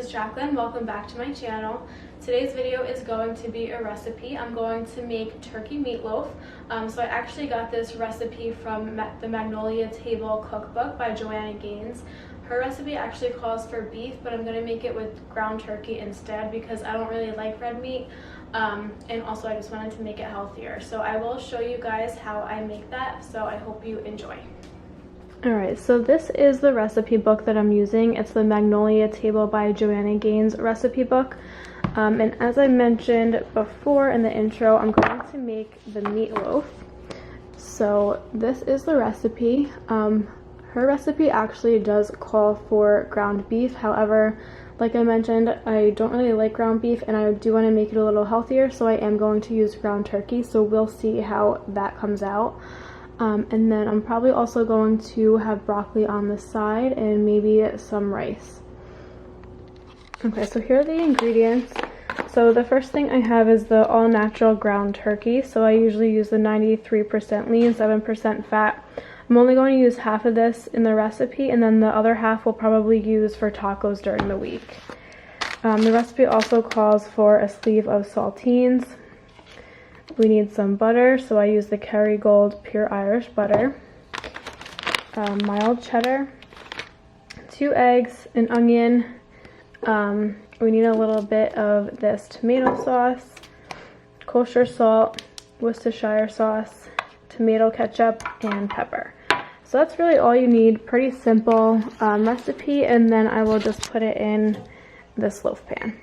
is Jaclyn. Welcome back to my channel. Today's video is going to be a recipe. I'm going to make turkey meatloaf. So I actually got this recipe from the Magnolia Table Cookbook by Johanna. Her recipe actually calls for beef, but I'm going to make it with ground turkey instead because I don't really like red meat. And also I just wanted to make it healthier. So I will show you guys how I make that. So I hope you enjoy. Alright, so this is the recipe book that I'm using. It's the Magnolia Table by Johanna recipe book. And as I mentioned before in the intro, I'm going to make the meatloaf. So this is the recipe. Her recipe actually does call for ground beef. However, like I mentioned, I don't really like ground beef and I do want to make it a little healthier, so I am going to use ground turkey. So we'll see how that comes out. And then I'm probably also going to have broccoli on the side and maybe some rice. Okay, so here are the ingredients. So the first thing I have is the all-natural ground turkey. So I usually use the 93% lean, 7% fat. I'm only going to use half of this in the recipe, and then the other half we'll probably use for tacos during the week. The recipe also calls for a sleeve of saltines. We need some butter, so I use the Kerrygold Pure Irish butter, mild cheddar, 2 eggs, an onion. We need a little bit of this tomato sauce, kosher salt, Worcestershire sauce, tomato ketchup, and pepper. So that's really all you need. Pretty simple recipe, and then I will just put it in this loaf pan.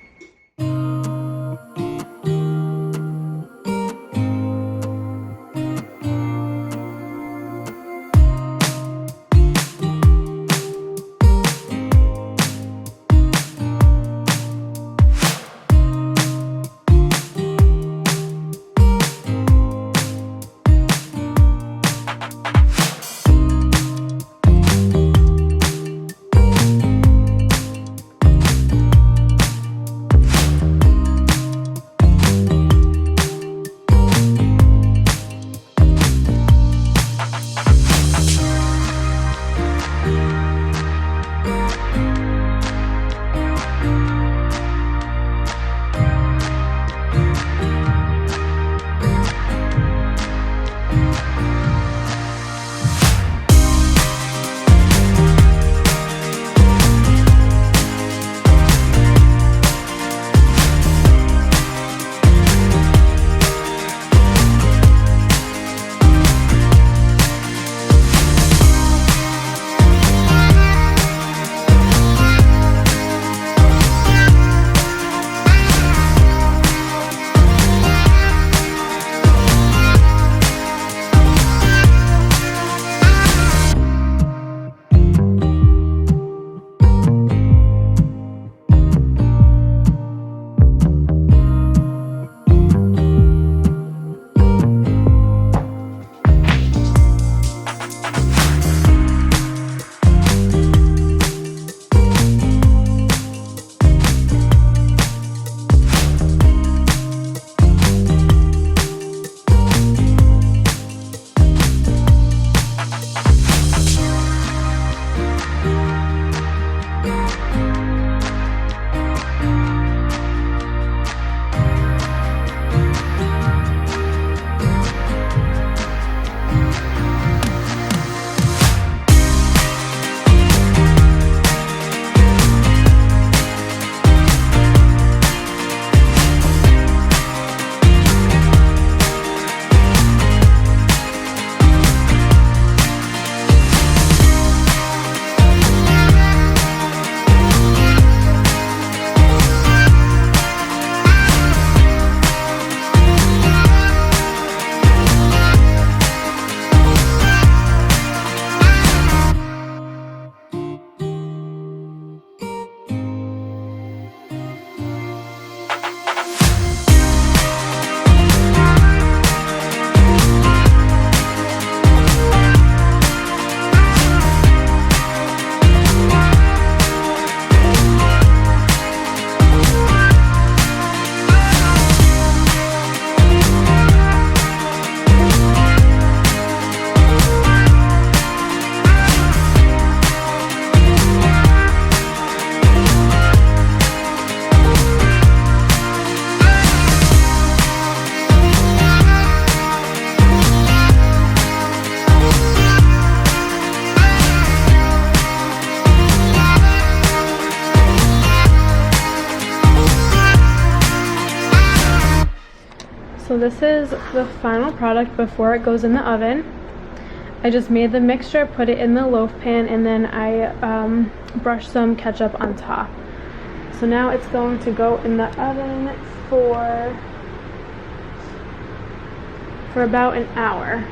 So this is the final product before it goes in the oven. I just made the mixture, put it in the loaf pan, and then I brushed some ketchup on top. So now it's going to go in the oven for about an hour.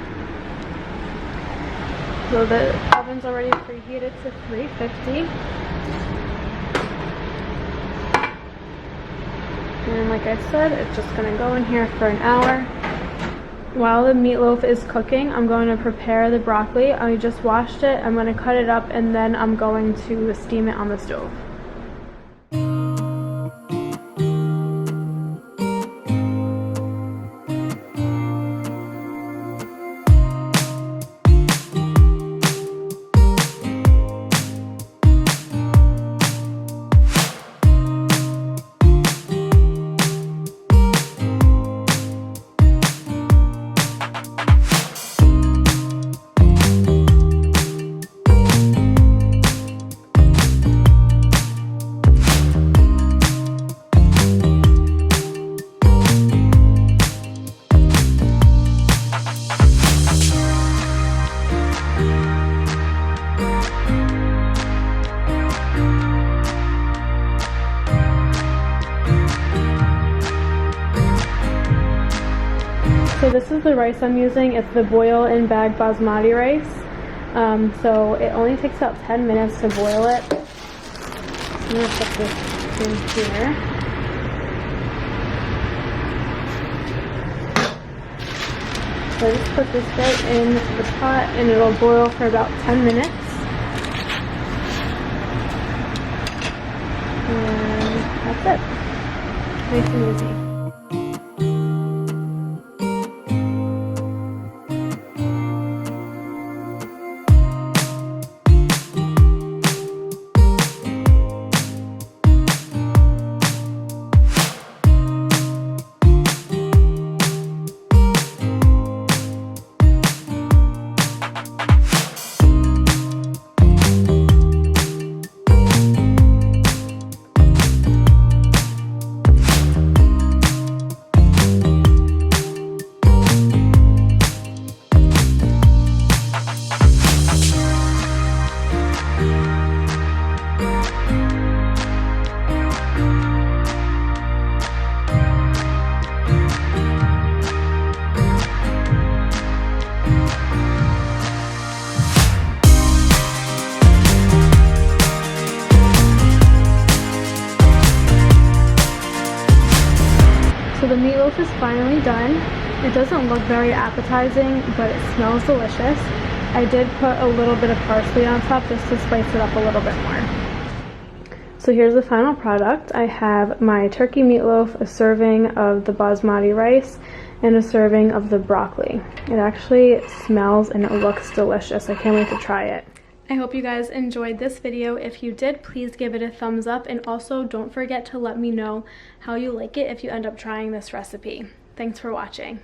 So the oven's already preheated to 350. And like I said, it's just going to go in here for an hour. While the meatloaf is cooking, I'm going to prepare the broccoli. I just washed it. I'm going to cut it up, and then I'm going to steam it on the stove. So this is the rice I'm using. It's the boil and bag basmati rice. So it only takes about 10 minutes to boil it. I'm going to put this in here. So I just put this right in the pot and it'll boil for about 10 minutes. And that's it. Nice and easy. So the meatloaf is finally done. It doesn't look very appetizing, but it smells delicious. I did put a little bit of parsley on top just to spice it up a little bit more. So here's the final product. I have my turkey meatloaf, a serving of the basmati rice, and a serving of the broccoli. It actually smells and it looks delicious. I can't wait to try it. I hope you guys enjoyed this video. If you did, please give it a thumbs up, and also don't forget to let me know how you like it if you end up trying this recipe. Thanks for watching.